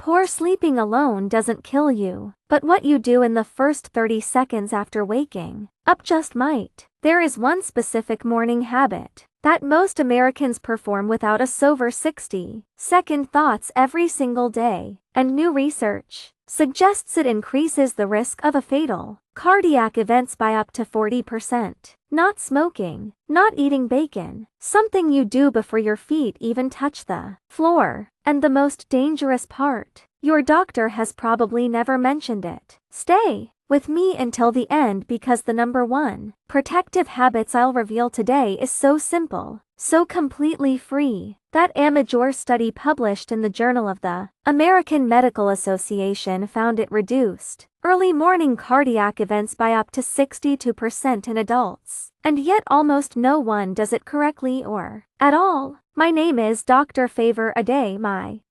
Poor sleeping alone doesn't kill you, but what you do in the first 30 seconds after waking up just might. There is one specific morning habit that most Americans perform without a sober 60-second thoughts every single day, and new research suggests it increases the risk of a fatal cardiac events by up to 40%. Not smoking, not eating bacon, something you do before your feet even touch the floor. And the most dangerous part, your doctor has probably never mentioned it. Stay with me until the end because the number one protective habits I'll reveal today is so simple, so completely free, that amateur study published in the Journal of the American Medical Association found it reduced early morning cardiac events by up to 62% in adults. And yet almost no one does it correctly or at all. My name is Dr. Favor Ade.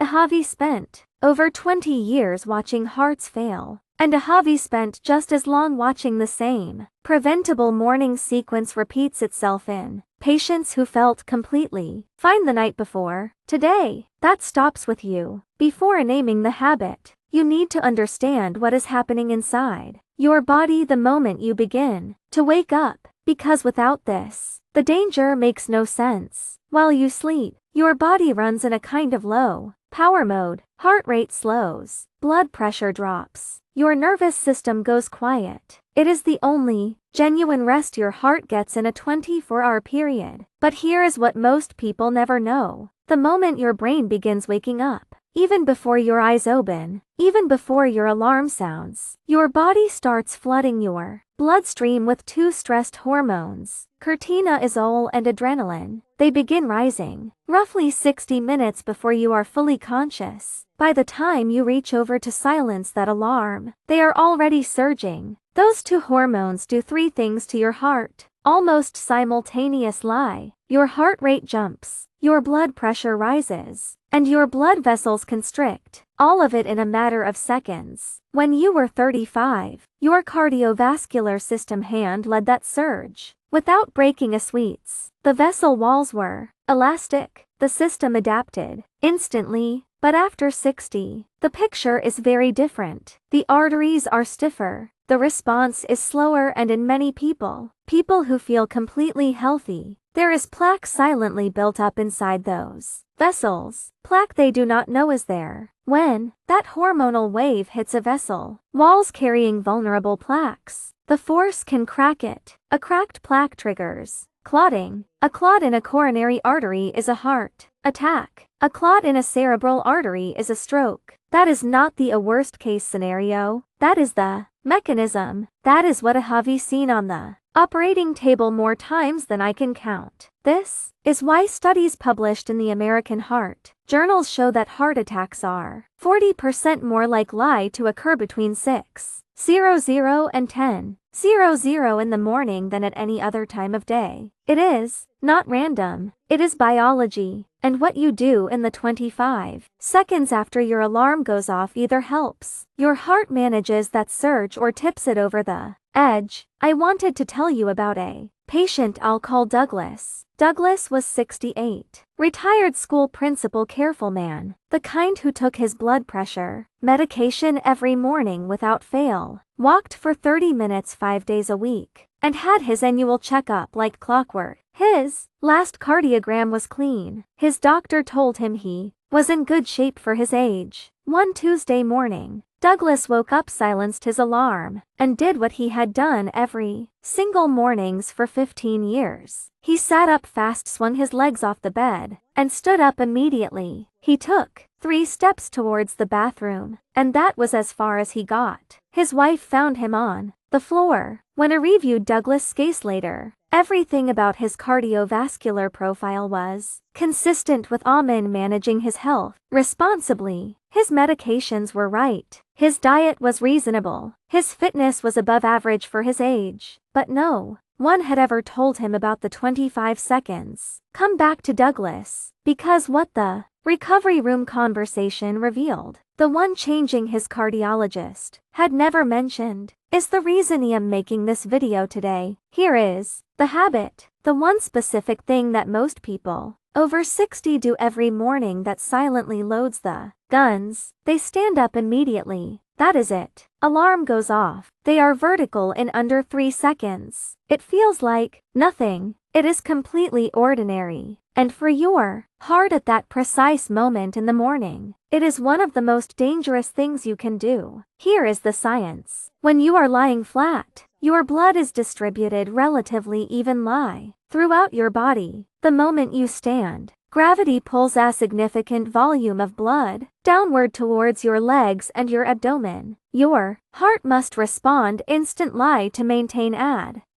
Ahavi spent over 20 years watching hearts fail, and Ahavi spent just as long watching the same preventable morning sequence repeats itself in patients who felt completely fine the night before. Today, that stops with you. Before naming the habit, you need to understand what is happening inside your body the moment you begin to wake up, because without this, the danger makes no sense. While you sleep, your body runs in a kind of low power mode. Heart rate slows, blood pressure drops, your nervous system goes quiet. It is the only genuine rest your heart gets in a 24-hour period. But here is what most people never know. The moment your brain begins waking up, even before your eyes open, even before your alarm sounds, your body starts flooding your bloodstream with two stressed hormones, cortisol and adrenaline. They begin rising, roughly 60 minutes before you are fully conscious. By the time you reach over to silence that alarm, they are already surging. Those two hormones do three things to your heart, almost simultaneously. Your heart rate jumps, your blood pressure rises, and your blood vessels constrict, all of it in a matter of seconds. When you were 35, your cardiovascular system hand-led that surge. Without breaking a sweats, the vessel walls were elastic, the system adapted instantly. But after 60, the picture is very different. The arteries are stiffer, the response is slower, and in many people who feel completely healthy, there is plaque silently built up inside those vessels. Plaque they do not know is there. When that hormonal wave hits a vessel, walls carrying vulnerable plaques, the force can crack it. A cracked plaque triggers clotting. A clot in a coronary artery is a heart attack. A clot in a cerebral artery is a stroke. That is not the worst case scenario. That is the mechanism. That is what I have seen on the operating table more times than I can count. This is why studies published in the American Heart journals show that heart attacks are 40% more likely to occur between 6:00 and 10:00 in the morning than at any other time of day. It is not random. It is biology. And what you do in the 25 seconds after your alarm goes off either helps your heart manages that surge or tips it over the edge. I wanted to tell you about a patient I'll call Douglas. Douglas was 68, retired school principal, careful man, the kind who took his blood pressure medication every morning without fail, walked for 30 minutes 5 days a week, and had his annual checkup like clockwork. His last cardiogram was clean. His doctor told him he was in good shape for his age. One Tuesday morning, Douglas woke up, silenced his alarm, and did what he had done every single mornings for 15 years. He sat up fast, swung his legs off the bed, and stood up immediately. He took 3 steps towards the bathroom, and that was as far as he got. His wife found him on the floor. When I reviewed Douglas' case later, everything about his cardiovascular profile was consistent with Amin managing his health responsibly. His medications were right. His diet was reasonable. His fitness was above average for his age. But no one had ever told him about the 25 seconds. Come back to Douglas, because what the recovery room conversation revealed, the one changing his cardiologist had never mentioned, is the reason I am making this video today. Here is the habit, the one specific thing that most people over 60 do every morning that silently loads the guns. They stand up immediately. That is it. Alarm goes off. They are vertical in under 3 seconds. It feels like nothing. It is completely ordinary. And for your heart at that precise moment in the morning, it is one of the most dangerous things you can do. Here is the science. When you are lying flat, your blood is distributed relatively evenly throughout your body. The moment you stand, gravity pulls a significant volume of blood downward towards your legs and your abdomen. Your heart must respond instantly to maintain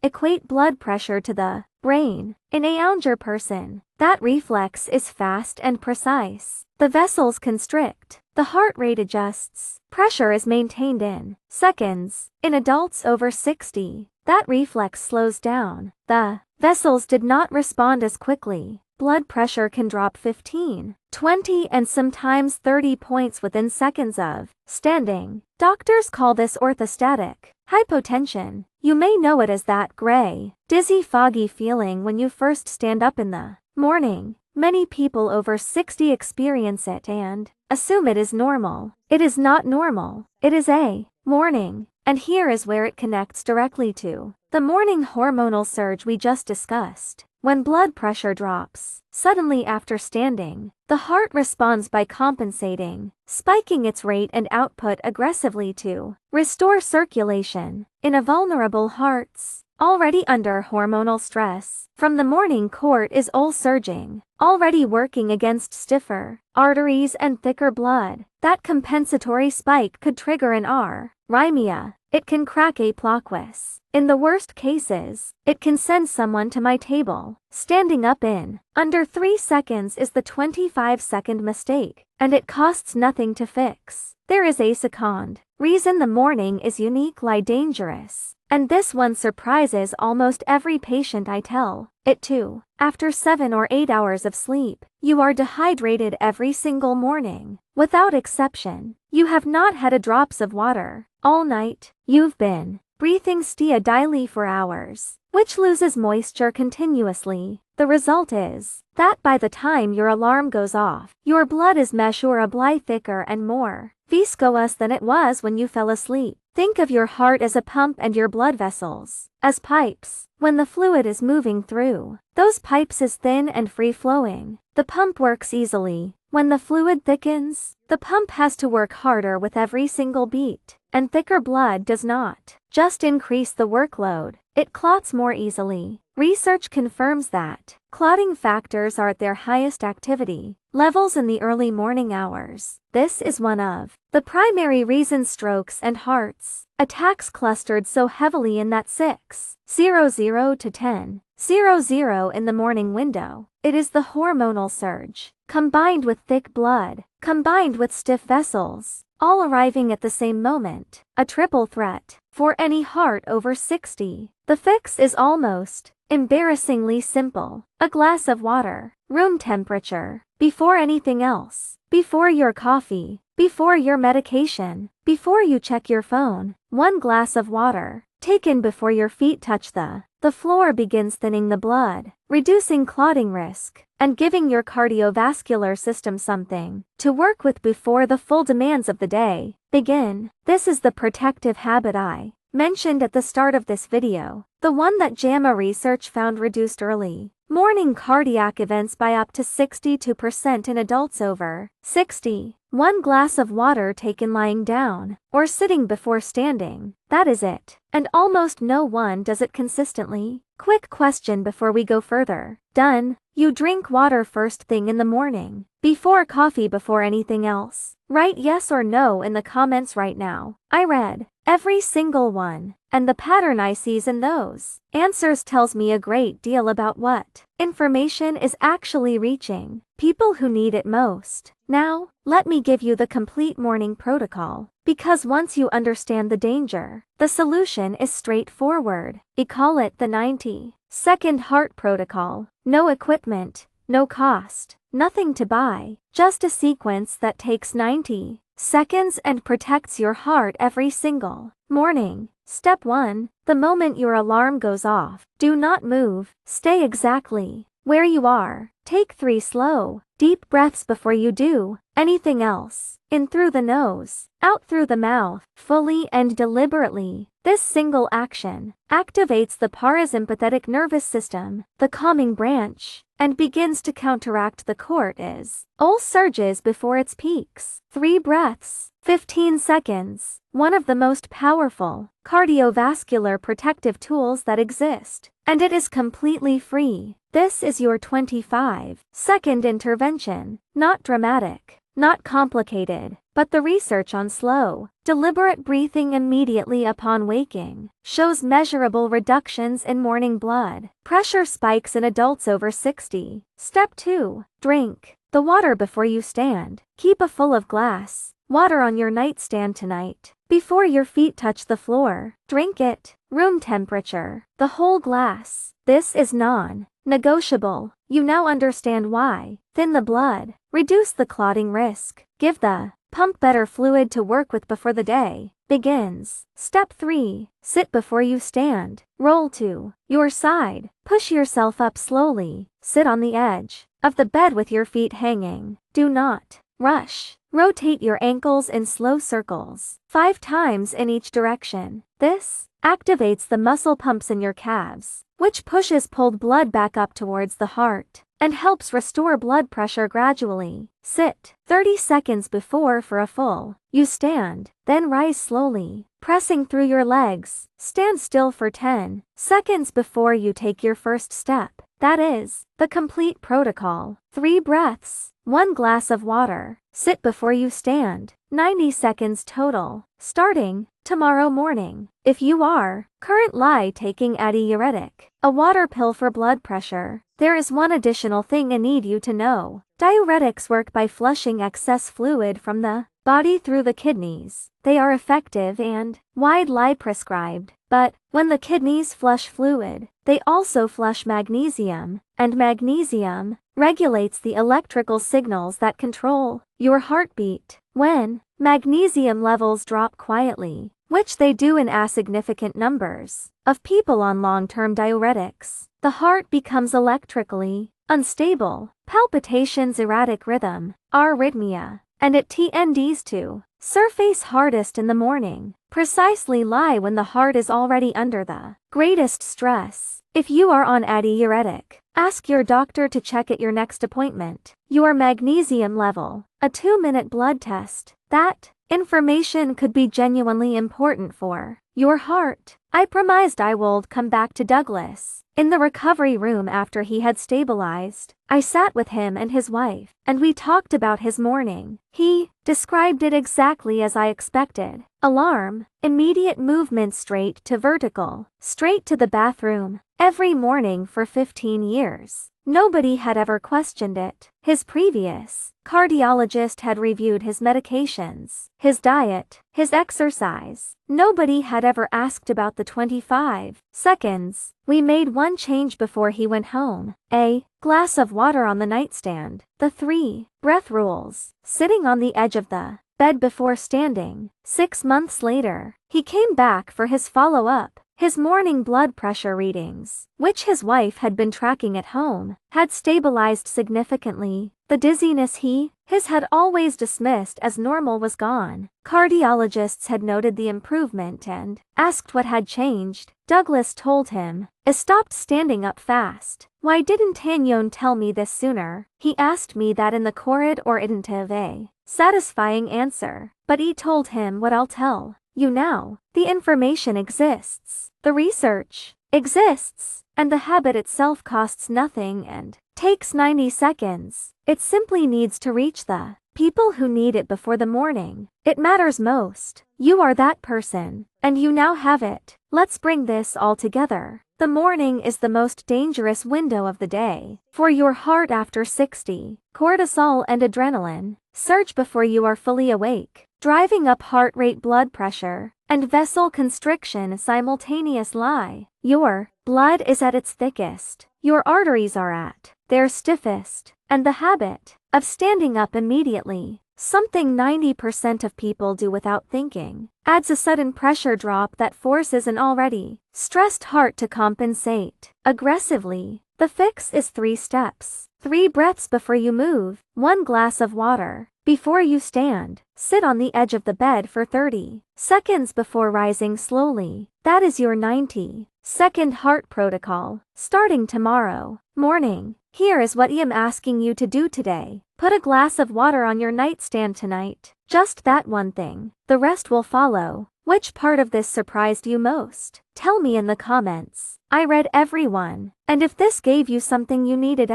equate blood pressure to the brain. In a younger person, that reflex is fast and precise. The vessels constrict, the heart rate adjusts, pressure is maintained in seconds. In adults over 60, that reflex slows down. The vessels did not respond as quickly. Blood pressure can drop 15, 20 and sometimes 30 points within seconds of standing. Doctors call this orthostatic hypotension. You may know it as that gray, dizzy, foggy feeling when you first stand up in the morning. Many people over 60 experience it and assume it is normal. It is not normal. It is a morning. And here is where it connects directly to the morning hormonal surge we just discussed. When blood pressure drops suddenly after standing, the heart responds by compensating, spiking its rate and output aggressively to restore circulation. In a vulnerable hearts, already under hormonal stress, from the morning court is all surging, already working against stiffer arteries and thicker blood. That compensatory spike could trigger an arrhythmia. It can crack a plauquus. In the worst cases, it can send someone to my table. Standing up in under 3 seconds is the 25-second mistake, and it costs nothing to fix. There is a second reason the morning is uniquely dangerous, and this one surprises almost every patient I tell it to. After 7 or 8 hours of sleep, you are dehydrated every single morning, without exception. You have not had a drops of water all night. You've been breathing steadily for hours, which loses moisture continuously. The result is that by the time your alarm goes off, your blood is measurably thicker and more viscous than it was when you fell asleep. Think of your heart as a pump and your blood vessels as pipes. When the fluid is moving through those pipes is thin and free-flowing, the pump works easily. When the fluid thickens, the pump has to work harder with every single beat, and thicker blood does not just increase the workload, it clots more easily. Research confirms that clotting factors are at their highest activity levels in the early morning hours. This is one of the primary reasons strokes and hearts attacks clustered so heavily in that 6:00 to 10:00 in the morning window. It is the hormonal surge, combined with thick blood, combined with stiff vessels, all arriving at the same moment, a triple threat for any heart over 60. The fix is almost embarrassingly simple. A glass of water, room temperature, before anything else, before your coffee, before your medication, before you check your phone. 1 glass of water, taken before your feet touch the floor, begins thinning the blood, reducing clotting risk, and giving your cardiovascular system something to work with before the full demands of the day begin. This is the protective habit I mentioned at the start of this video, the one that JAMA research found reduced early morning cardiac events by up to 62% in adults over 60. 1 glass of water taken lying down or sitting before standing. That is it. And almost no one does it consistently. Quick question before we go further. Done. You drink water first thing in the morning, before coffee, before anything else? Write yes or no in the comments right now. I read every single one, and the pattern I sees in those answers tells me a great deal about what information is actually reaching people who need it most. Now, let me give you the complete morning protocol, because once you understand the danger, the solution is straightforward. We call it the 90-second heart protocol. No equipment, no cost, nothing to buy, just a sequence that takes 90 seconds and protects your heart every single morning. Step 1. The moment your alarm goes off, do not move. Stay exactly where you are. Take 3 slow, deep breaths before you do anything else. In through the nose, out through the mouth, fully and deliberately. This single action activates the parasympathetic nervous system, the calming branch, and begins to counteract the cortisol surges before its peaks. 3 breaths, 15 seconds, one of the most powerful cardiovascular protective tools that exist, and it is completely free. This is your 25-second intervention, not dramatic, not complicated, but the research on slow, deliberate breathing immediately upon waking shows measurable reductions in morning blood pressure spikes in adults over 60. Step 2. Drink the water before you stand. Keep a full of glass water on your nightstand tonight. Before your feet touch the floor, drink it, room temperature, the whole glass. This is non-negotiable. You now understand why. Thin the blood, reduce the clotting risk, give the pump better fluid to work with before the day begins. Step 3. Sit before you stand. Roll to your side. Push yourself up slowly. Sit on the edge of the bed with your feet hanging. Do not rush. Rotate your ankles in slow circles, 5 times in each direction. This activates the muscle pumps in your calves, which pushes pulled blood back up towards the heart and helps restore blood pressure gradually. Sit 30 seconds before for a full. You stand, then rise slowly, pressing through your legs. Stand still for 10 seconds before you take your first step. That is the complete protocol. 3 breaths, 1 glass of water. Sit before you stand. 90 seconds total, starting tomorrow morning. If you are currently taking a diuretic, a water pill for blood pressure, there is one additional thing I need you to know. Diuretics work by flushing excess fluid from the body through the kidneys. They are effective and widely prescribed, but when the kidneys flush fluid, they also flush magnesium, and magnesium regulates the electrical signals that control your heartbeat. When magnesium levels drop quietly, which they do in significant numbers of people on long-term diuretics, the heart becomes electrically unstable, palpitations, erratic rhythm, arrhythmia, and it tends to surface hardest in the morning, precisely lie when the heart is already under the greatest stress. If you are on a diuretic, ask your doctor to check at your next appointment your magnesium level, a 2-minute blood test. That information could be genuinely important for your heart. I promised I would come back to Douglas in the recovery room after he had stabilized. I sat with him and his wife, and we talked about his morning. He described it exactly as I expected. Alarm, immediate movement straight to vertical, straight to the bathroom, every morning for 15 years. Nobody had ever questioned it. His previous cardiologist had reviewed his medications, his diet, his exercise. Nobody had ever asked about the 25 seconds. We made one change before he went home. A glass of water on the nightstand. The 3 breath rules. Sitting on the edge of the bed before standing. 6 months later, he came back for his follow-up. His morning blood pressure readings, which his wife had been tracking at home, had stabilized significantly. The dizziness his had always dismissed as normal was gone. Cardiologists had noted the improvement and asked what had changed. Douglas told him, "I stopped standing up fast. Why didn't Tanyon tell me this sooner?" He asked me that in the corridor or didn't have a satisfying answer, but he told him what I'll tell you now. The information exists. The research exists, and the habit itself costs nothing and takes 90 seconds. It simply needs to reach the people who need it before the morning it matters most. You are that person, and you now have it. Let's bring this all together. The morning is the most dangerous window of the day for your heart after 60. Cortisol and adrenaline surge before you are fully awake, driving up heart rate, blood pressure, and vessel constriction simultaneously. Your blood is at its thickest, your arteries are at their stiffest, and the habit of standing up immediately, something 90% of people do without thinking, adds a sudden pressure drop that forces an already stressed heart to compensate aggressively. The fix is 3 steps. 3 breaths before you move, 1 glass of water. Before you stand, sit on the edge of the bed for 30 seconds before rising slowly. That is your 90-second heart protocol, starting tomorrow morning. Here is what I am asking you to do today. Put a glass of water on your nightstand tonight. Just that one thing. The rest will follow. Which part of this surprised you most? Tell me in the comments. I read every one. And if this gave you something you needed,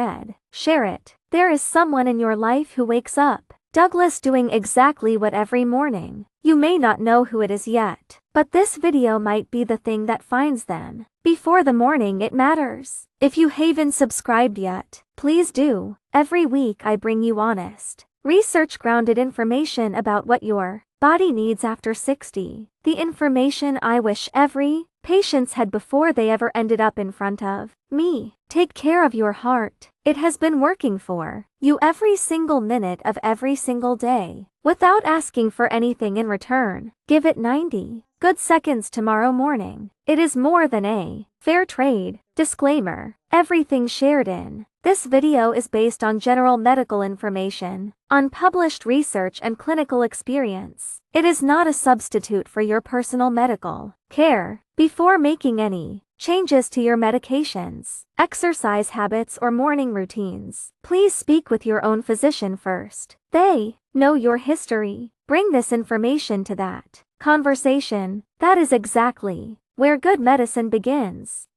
share it. There is someone in your life who wakes up, Douglas, doing exactly what every morning. You may not know who it is yet, but this video might be the thing that finds them. Before the morning it matters. If you haven't subscribed yet, please do. Every week I bring you honest, research-grounded information about what your body needs after 60. The information I wish every patients had before they ever ended up in front of me. Take care of your heart. It has been working for you every single minute of every single day, without asking for anything in return. Give it 90 good seconds tomorrow morning. It is more than a fair trade. Disclaimer: everything shared in this video is based on general medical information, unpublished research and clinical experience. It is not a substitute for your personal medical care. Before making any changes to your medications, exercise habits or morning routines, please speak with your own physician first. They know your history. Bring this information to that conversation. That is exactly where good medicine begins.